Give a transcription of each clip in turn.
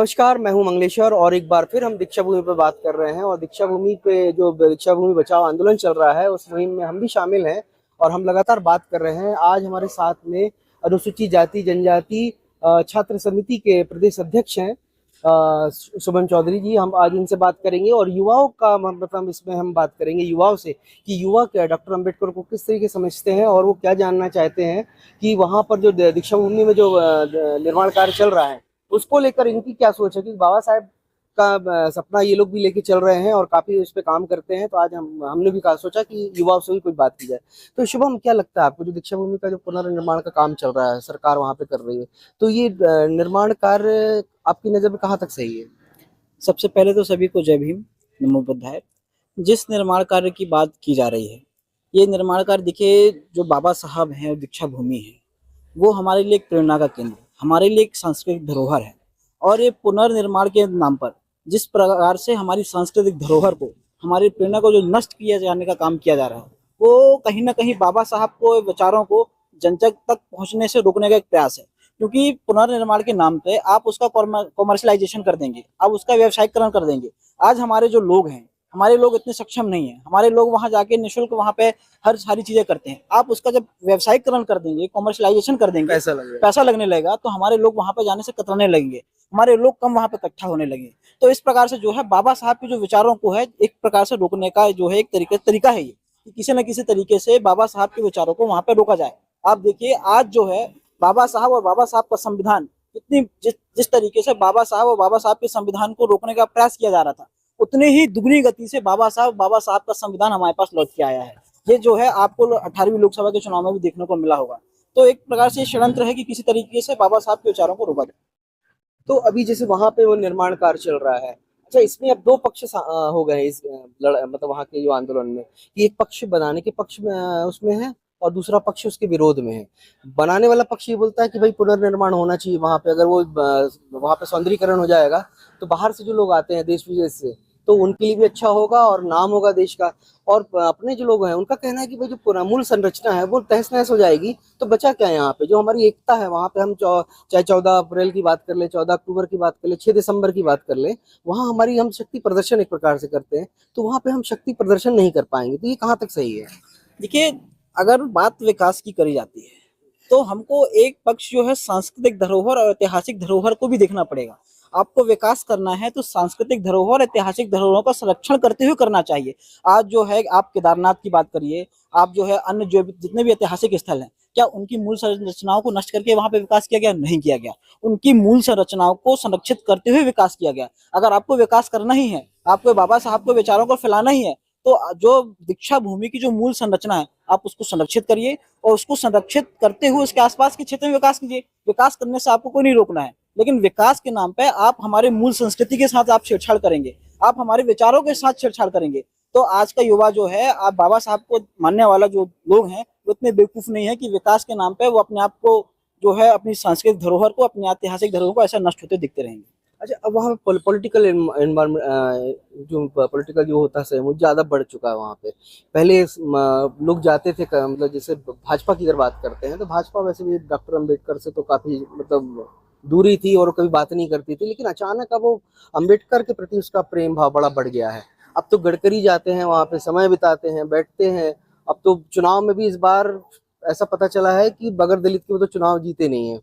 नमस्कार, मैं हूं मंगलेश्वर और एक बार फिर हम दीक्षा भूमि पर बात कर रहे हैं। और दीक्षा भूमि पे जो दीक्षा भूमि बचाओ आंदोलन चल रहा है उस मुहिम में हम भी शामिल हैं और हम लगातार बात कर रहे हैं। आज हमारे साथ में अनुसूचित जाति जनजाति छात्र समिति के प्रदेश अध्यक्ष हैं शुभम चौधरी जी। हम आज उनसे बात करेंगे और युवाओं का मतलब इसमें हम बात करेंगे युवाओं से कि युवा क्या डॉक्टर अंबेडकर को किस तरीके समझते हैं और वो क्या जानना चाहते हैं कि वहाँ पर जो दीक्षा भूमि में जो निर्माण कार्य चल रहा है उसको लेकर इनकी क्या सोच है। कि बाबा साहेब का सपना ये लोग भी लेके चल रहे हैं और काफी उस पर काम करते हैं। तो आज हमने भी कहा सोचा कि युवाओं से भी कुछ बात की जाए। तो शुभम, क्या लगता है आपको जो दीक्षा भूमि का जो पुनर्निर्माण का काम चल रहा है, सरकार वहां पे कर रही है, तो ये निर्माण कार्य आपकी नजर में कहाँ तक सही है? सबसे पहले तो सभी को जय भीम, नमो बुद्धाय। जिस निर्माण कार्य की बात की जा रही है, ये निर्माण कार्य देखिए, जो बाबा साहब हैं और दीक्षा भूमि है, वो हमारे लिए एक प्रेरणा का केंद्र, हमारे लिए एक सांस्कृतिक धरोहर है। और ये पुनर्निर्माण के नाम पर जिस प्रकार से हमारी सांस्कृतिक धरोहर को, हमारी प्रेरणा को जो नष्ट किया जाने का काम किया जा रहा है, वो कहीं ना कहीं बाबा साहब को विचारों को जन जन तक पहुंचने से रोकने का एक प्रयास है। क्योंकि पुनर्निर्माण के नाम पे आप उसका कॉमर्शलाइजेशन कर देंगे, आप उसका व्यवसायीकरण कर देंगे। आज हमारे जो लोग हैं, हमारे लोग इतने सक्षम नहीं है, हमारे लोग वहां जाके निःशुल्क वहां पे हर सारी चीजें करते हैं। आप उसका जब व्यवसायीकरण कर देंगे, कॉमर्शलाइजेशन कर देंगे, पैसा लगने लगेगा, तो हमारे लोग वहां पे जाने से कतराने लगेंगे, हमारे लोग कम वहां पे इकट्ठा होने लगेंगे। तो इस प्रकार से जो है बाबा साहब के जो विचारों को है एक प्रकार से रोकने का जो है एक तरीका है ये, कि किसी न किसी तरीके से बाबा साहब के विचारों को वहां पे रोका जाए। आप देखिए, आज जो है बाबा साहब और बाबा साहब का संविधान इतनी जिस तरीके से बाबा साहब और बाबा साहब के संविधान को रोकने का प्रयास किया जा रहा था, उतने ही दुगनी गति से बाबा साहब का संविधान हमारे पास लौट के आया है। ये जो है आपको 18वीं लोकसभा के चुनाव में भी देखने को मिला होगा। तो एक प्रकार से षड्यंत्र है कि किसी तरीके से बाबा साहब के विचारों को रोका जाए। तो अभी जैसे वहां पे वो निर्माण कार्य चल रहा है, अच्छा इसमें अब दो पक्ष हो गए हैं इस मतलब वहां के जो आंदोलन में, कि एक पक्ष बनाने के पक्ष में उसमें है और दूसरा पक्ष उसके विरोध में है। बनाने वाला पक्ष ये बोलता है कि भाई पुनर्निर्माण होना चाहिए वहां पे, अगर वो वहां पे सौंदर्यीकरण हो जाएगा तो बाहर से जो लोग आते हैं देश विदेश से, तो उनके लिए भी अच्छा होगा और नाम होगा देश का। और अपने जो लोग हैं उनका कहना है कि भाई जो पूरा मूल संरचना है वो तहस नहस हो जाएगी, तो बचा क्या है यहाँ पे, जो हमारी एकता है वहां पे। हम चाहे 14 अप्रैल की बात कर ले, 14 अक्टूबर की बात कर ले, 6 दिसंबर की बात कर ले, वहां हमारी हम शक्ति प्रदर्शन एक प्रकार से करते हैं, तो वहां पे हम शक्ति प्रदर्शन नहीं कर पाएंगे। तो ये कहाँ तक सही है? देखिए, अगर बात विकास की करी जाती है तो हमको एक पक्ष जो है सांस्कृतिक धरोहर और ऐतिहासिक धरोहर को भी देखना पड़ेगा। आपको विकास करना है तो सांस्कृतिक धरोहर, ऐतिहासिक धरोहरों का संरक्षण करते हुए करना चाहिए। आज जो है आप केदारनाथ की बात करिए, आप जो है अन्य जो जितने भी ऐतिहासिक स्थल हैं, क्या उनकी मूल संरचनाओं को नष्ट करके वहां पे विकास किया गया? नहीं किया गया। उनकी मूल संरचनाओं को संरक्षित करते हुए विकास किया गया। अगर आपको विकास करना ही है, आपको बाबा साहब के विचारों को फैलाना ही है, तो जो दीक्षा भूमि की जो मूल संरचना है आप उसको संरक्षित करिए और उसको संरक्षित करते हुए उसके आसपास के क्षेत्र में विकास कीजिए। विकास करने से आपको कोई नहीं रोकना है, लेकिन विकास के नाम पे आप हमारे मूल संस्कृति के साथ आप छेड़छाड़ करेंगे, आप हमारे विचारों के साथ छेड़छाड़ करेंगे, तो आज का युवा जो है, आप बाबा साहब को मानने वाला जो लोग हैं, वो इतने बेवकूफ नहीं है कि विकास के नाम पे वो अपने आप को जो है अपनी सांस्कृतिक धरोहर को, अपनी ऐतिहासिक धरोहर को ऐसा नष्ट होते दिखते रहेंगे। अच्छा, अब वहाँ पे पॉलिटिकल एनवायरमेंट जो पॉलिटिकल जो होता है वो ज़्यादा बढ़ चुका है वहाँ पे। पहले लोग जाते थे मतलब जैसे भाजपा की अगर बात करते हैं तो भाजपा वैसे भी डॉक्टर अंबेडकर से तो काफ़ी मतलब दूरी थी और कभी बात नहीं करती थी, लेकिन अचानक अब वो अंबेडकर के प्रति उसका प्रेम भाव बड़ा बढ़ गया है। अब तो गडकरी जाते हैं वहाँ पे, समय बिताते हैं, बैठते हैं। अब तो चुनाव में भी इस बार ऐसा पता चला है कि बगैर दलित के वो तो चुनाव जीते नहीं है।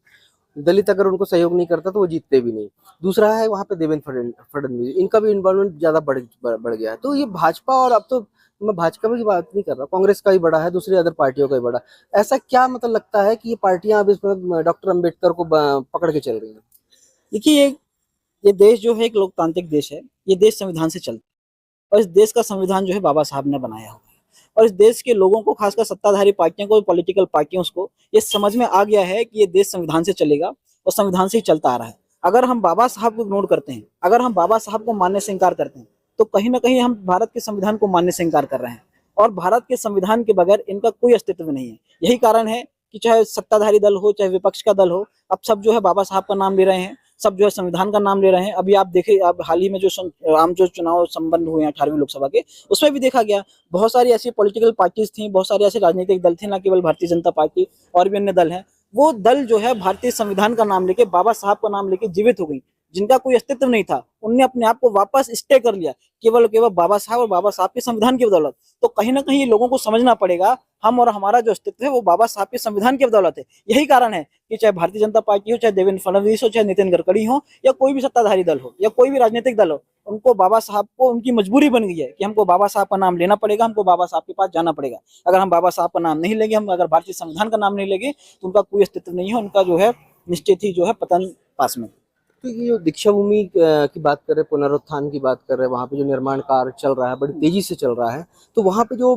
दलित अगर उनको सहयोग नहीं करता तो वो जीतते भी नहीं। दूसरा है वहाँ पे देवेंद्र फडणवीस, इनका भी इन्वॉल्वमेंट ज्यादा बढ़ गया है। तो ये भाजपा, और अब तो मैं भाजपा की बात नहीं कर रहा, कांग्रेस का ही बड़ा है, दूसरी अदर पार्टियों का ही बड़ा। ऐसा क्या मतलब लगता है कि ये पार्टियां अब इसमें डॉक्टर अंबेडकर को पकड़ के चल रही हैं? देखिए, ये देश जो है एक लोकतांत्रिक देश है, ये देश संविधान से चलता है और इस देश का संविधान जो है बाबा साहब ने बनाया हुआ है। और इस देश के लोगों को, खासकर सत्ताधारी पार्टियों को, पॉलिटिकल पार्टियों को ये समझ में आ गया है कि ये देश संविधान से चलेगा और संविधान से ही चलता आ रहा है। अगर हम बाबा साहब को इग्नोर करते हैं, अगर हम बाबा साहब को मानने से इनकार करते हैं, तो कहीं ना कहीं हम भारत के संविधान को मानने से इनकार कर रहे हैं और भारत के संविधान के बगैर इनका कोई अस्तित्व नहीं है। यही कारण है कि चाहे सत्ताधारी दल हो, चाहे विपक्ष का दल हो, अब सब जो है बाबा साहब का नाम ले रहे हैं, सब जो है संविधान का नाम ले रहे हैं। अभी आप देखें, आप हाल ही में जो आम जो चुनाव संपन्न हुए हैं 18वीं लोकसभा के, उसमें भी देखा गया बहुत सारी ऐसी पॉलिटिकल पार्टीज थी, बहुत सारे ऐसे राजनीतिक दल थे, ना केवल भारतीय जनता पार्टी और भी अन्य दल हैं, वो दल जो है भारतीय संविधान का नाम लेके, बाबा साहब का नाम लेके जीवित हो गई। जिनका कोई अस्तित्व नहीं था, उनने अपने आप को वापस स्टे कर लिया केवल केवल बाबा साहब और बाबा साहब के संविधान की बदौलत। तो कहीं ना कहीं लोगों को समझना पड़ेगा, हम और हमारा जो अस्तित्व है वो बाबा साहब के संविधान की बदौलत है। यही कारण है कि चाहे भारतीय जनता पार्टी हो, चाहे देवेंद्र फडणवीस हो, चाहे नितिन गडकरी हो, या कोई भी सत्ताधारी दल हो, या कोई भी राजनीतिक दल हो, उनको बाबा साहब को उनकी मजबूरी बन गई है कि हमको बाबा साहब का नाम लेना पड़ेगा, हमको बाबा साहब के पास जाना पड़ेगा। अगर हम बाबा साहब का नाम नहीं लेंगे, हम अगर भारतीय संविधान का नाम नहीं लेंगे, तो उनका कोई अस्तित्व नहीं है, उनका जो है निश्चित ही जो है पतन पास में। तो ये जो दीक्षा भूमि की बात कर रहे हैं, पुनरुत्थान की बात कर रहे हैं, वहाँ पे जो निर्माण कार्य चल रहा है बड़ी तेजी से चल रहा है, तो वहाँ पे जो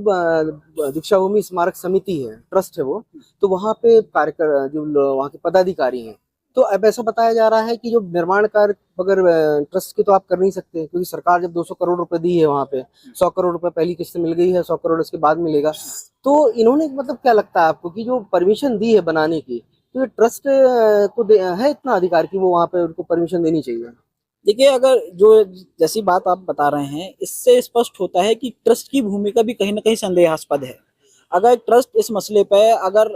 दीक्षा भूमि स्मारक समिति है, ट्रस्ट है वो, तो वहाँ पे कार्यकर जो वहाँ के पदाधिकारी हैं, तो अब ऐसा बताया जा रहा है कि जो निर्माण कार्य अगर ट्रस्ट के तो आप कर नहीं सकते, क्योंकि सरकार जब 200 करोड़ रुपए दी है वहाँ पे, 100 करोड़ रुपए पहली किस्त मिल गई है, 100 करोड़ इसके बाद मिलेगा। तो इन्होंने मतलब क्या लगता है आपको कि जो परमिशन दी है बनाने की, तो ये ट्रस्ट को है इतना अधिकार कि वो वहाँ पे उनको परमिशन देनी चाहिए? देखिए, अगर जो जैसी बात आप बता रहे हैं, इससे स्पष्ट होता है कि ट्रस्ट की भूमिका भी कहीं ना कहीं संदेहास्पद है। अगर ट्रस्ट इस मसले पे अगर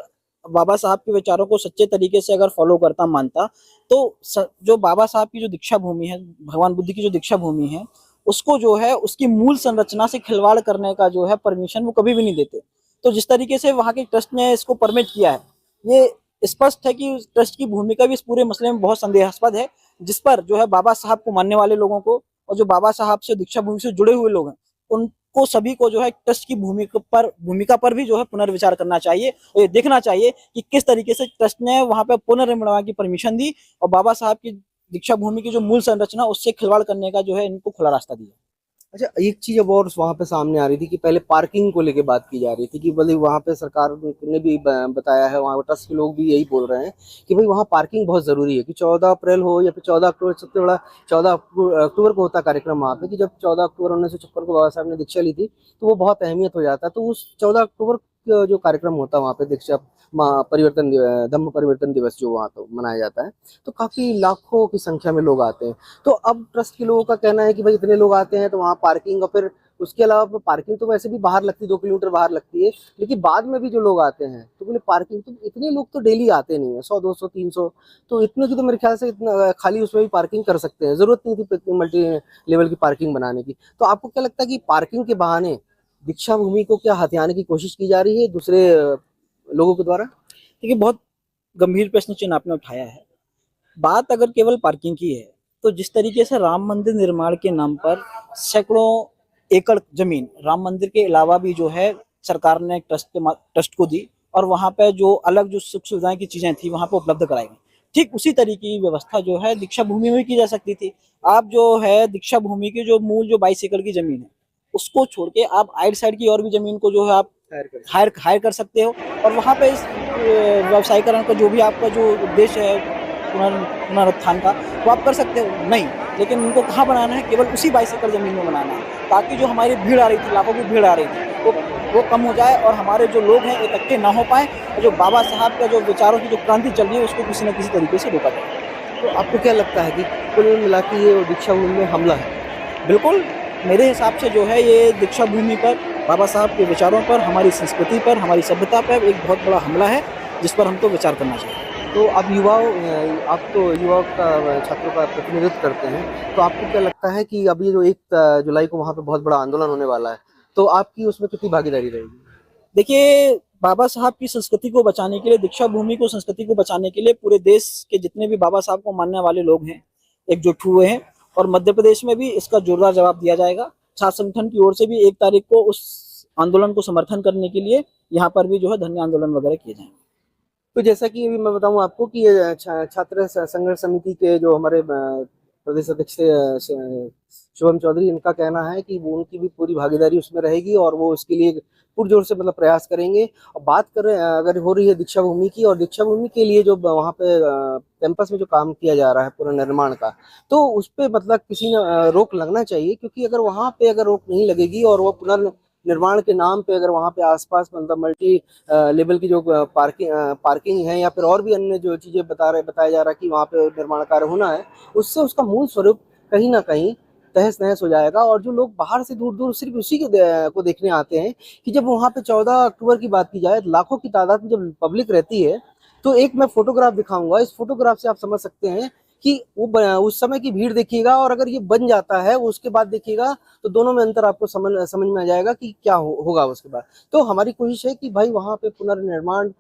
बाबा साहब के विचारों को सच्चे तरीके से अगर फॉलो करता मानता, तो जो बाबा साहब की जो दीक्षा भूमि है, भगवान बुद्ध की जो दीक्षा भूमि है, उसको जो है उसकी मूल संरचना से खिलवाड़ करने का जो है परमिशन वो कभी भी नहीं देते। तो जिस तरीके से वहाँ के ट्रस्ट ने इसको परमिट किया है, ये स्पष्ट है कि ट्रस्ट की भूमिका भी इस पूरे मसले में बहुत संदेहास्पद है, जिस पर जो है बाबा साहब को मानने वाले लोगों को और जो बाबा साहब से दीक्षा भूमि से जुड़े हुए लोग हैं, उनको सभी को जो है ट्रस्ट की भूमिका पर भी जो है पुनर्विचार करना चाहिए और ये देखना चाहिए कि किस तरीके से ट्रस्ट ने वहां पर पुनर्निर्माण की परमिशन दी और बाबा साहब की दीक्षा भूमि की जो मूल संरचना उससे खिलवाड़ करने का जो है इनको खुला रास्ता दिया। अच्छा, एक चीज अब और वहाँ पे सामने आ रही थी कि पहले पार्किंग को लेके बात की जा रही थी कि भले वहाँ पे सरकार ने भी बताया है, वहाँ ट्रस्ट के लोग भी यही बोल रहे हैं कि भाई वहाँ पार्किंग बहुत जरूरी है, कि 14 अप्रैल हो या फिर 14 अक्टूबर, सबसे बड़ा 14 अक्टूबर को होता कार्यक्रम वहाँ पे, कि जब 14 अक्टूबर 1956 को बाबा साहब ने दीक्षा ली थी, तो वो बहुत अहमियत हो जाता है। तो उस 14 अक्टूबर का जो कार्यक्रम होता है वहाँ पे दीक्षा परिवर्तन धम्म परिवर्तन दिवस जो वहाँ तो मनाया जाता है, तो काफी लाखों की संख्या में लोग आते हैं। तो अब ट्रस्ट के लोगों का कहना है कि भाई इतने लोग आते हैं तो वहाँ पार्किंग, और फिर उसके अलावा पार्किंग तो वैसे भी बाहर लगती है, 2 किलोमीटर बाहर लगती है, लेकिन बाद में भी जो लोग आते हैं तो बोले पार्किंग, तो इतने लोग तो डेली आते नहीं है, 100 200 300, तो इतने की तो मेरे ख्याल से इतना खाली उसमें भी पार्किंग कर सकते हैं, जरूरत नहीं थी मल्टी लेवल की पार्किंग बनाने की। तो आपको क्या लगता है कि पार्किंग के बहाने दीक्षा भूमि को क्या हथियाने की कोशिश की जा रही है दूसरे लोगों के द्वारा? देखिए, बहुत गंभीर प्रश्न चिन्ह आपने उठाया है। बात अगर केवल पार्किंग की है, तो जिस तरीके से राम मंदिर निर्माण के नाम पर सैकड़ों एकड़ जमीन राम मंदिर के अलावा भी जो है सरकार ने ट्रस्ट को दी और वहां पे जो अलग जो सुख सुविधाएं की चीजें थी वहां पे उपलब्ध कराई गई, ठीक उसी तरीके की व्यवस्था जो है दीक्षा भूमि में की जा सकती थी। आप जो है दीक्षा भूमि की जो मूल जो 22 एकड़ की जमीन है, उसको छोड़ के आप आइड साइड की और भी जमीन को जो है आप हायर कर सकते हो और वहां पे इस व्यवसायीकरण का जो भी आपका जो उद्देश्य है पुनरुत्थान का, वो आप कर सकते हो। नहीं, लेकिन उनको कहाँ बनाना है, केवल उसी 22 एकड़ जमीन में बनाना है, ताकि जो हमारी भीड़ आ रही थी, लाखों की भीड़ आ रही थी, वो कम हो जाए और हमारे जो लोग हैं इकट्ठे ना हो पाए और जो बाबा साहब का जो विचारों की जो क्रांति चल रही है उसको किसी न किसी तरीके से रोका जाए। तो आपको क्या लगता है कि कुल मिला के ये दीक्षा भूमि में हमला है? बिल्कुल, मेरे हिसाब से जो है ये दीक्षा भूमि पर, बाबा साहब के विचारों पर, हमारी संस्कृति पर, हमारी सभ्यता पर एक बहुत बड़ा हमला है, जिस पर हमको विचार करना चाहिए। तो अब आप तो युवाओं का, छात्रों का प्रतिनिधित्व करते हैं, तो आपको क्या लगता है कि अभी जो 1 जुलाई को वहाँ पे बहुत बड़ा आंदोलन होने वाला है, तो आपकी उसमें कितनी भागीदारी रहेगी? देखिए, बाबा साहब की संस्कृति को बचाने के लिए, दीक्षा भूमि को, संस्कृति को बचाने के लिए पूरे देश के जितने भी बाबा साहब को मानने वाले लोग हैं एकजुट हुए हैं और मध्य प्रदेश में भी इसका जोरदार जवाब दिया जाएगा। छात्र संगठन की ओर से भी 1 तारीख को उस आंदोलन को समर्थन करने के लिए यहाँ पर भी जो है धरने आंदोलन वगैरह किए जाएंगे। तो जैसा कि अभी मैं बताऊं आपको कि ये छात्र संघर्ष समिति के जो हमारे प्रदेश अध्यक्ष शुभम चौधरी, इनका कहना है कि वो उनकी भी पूरी भागीदारी उसमें रहेगी और वो इसके लिए पुरजोर से मतलब प्रयास करेंगे। और बात करें अगर हो रही है दीक्षा भूमि की, और दीक्षा भूमि के लिए जो वहाँ पे कैंपस में जो काम किया जा रहा है पुनर्निर्माण का, तो उस पर मतलब किसी ने रोक लगना चाहिए, क्योंकि अगर वहाँ पे अगर रोक नहीं लगेगी और वो पुनर्निर्माण के नाम पे अगर वहाँ पे आसपास मतलब मल्टी लेवल की जो पार्किंग है या फिर और भी अन्य जो चीजें बताया जा रहा है कि वहाँ पे निर्माण कार्य होना है, उससे उसका मूल स्वरूप कहीं ना कहीं तहस नहस हो जाएगा। और जो लोग बाहर से दूर दूर सिर्फ उसी को देखने आते हैं, कि जब वहाँ पे 14 अक्टूबर की बात की जाए, लाखों की तादाद में जब पब्लिक रहती है, तो एक मैं फोटोग्राफ दिखाऊंगा, इस फोटोग्राफ से आप समझ सकते हैं कि उस समय की भीड़ देखिएगा और अगर ये बन जाता है उसके बाद देखिएगा तो दोनों में अंतर आपको समझ में आ जाएगा कि क्या होगा उसके बाद। तो हमारी कोशिश है कि भाई वहाँ पे पुनर्निर्माण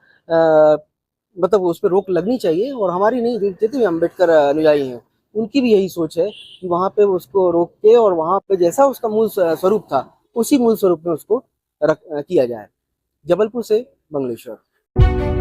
मतलब उस पर रोक लगनी चाहिए, और हमारी नहीं, जितने भी अम्बेडकर अनुयायी हैं उनकी भी यही सोच है कि वहाँ पे उसको रोक के और वहाँ पे जैसा उसका मूल स्वरूप था उसी मूल स्वरूप में उसको किया जाए। जबलपुर से मंगलेश्वर।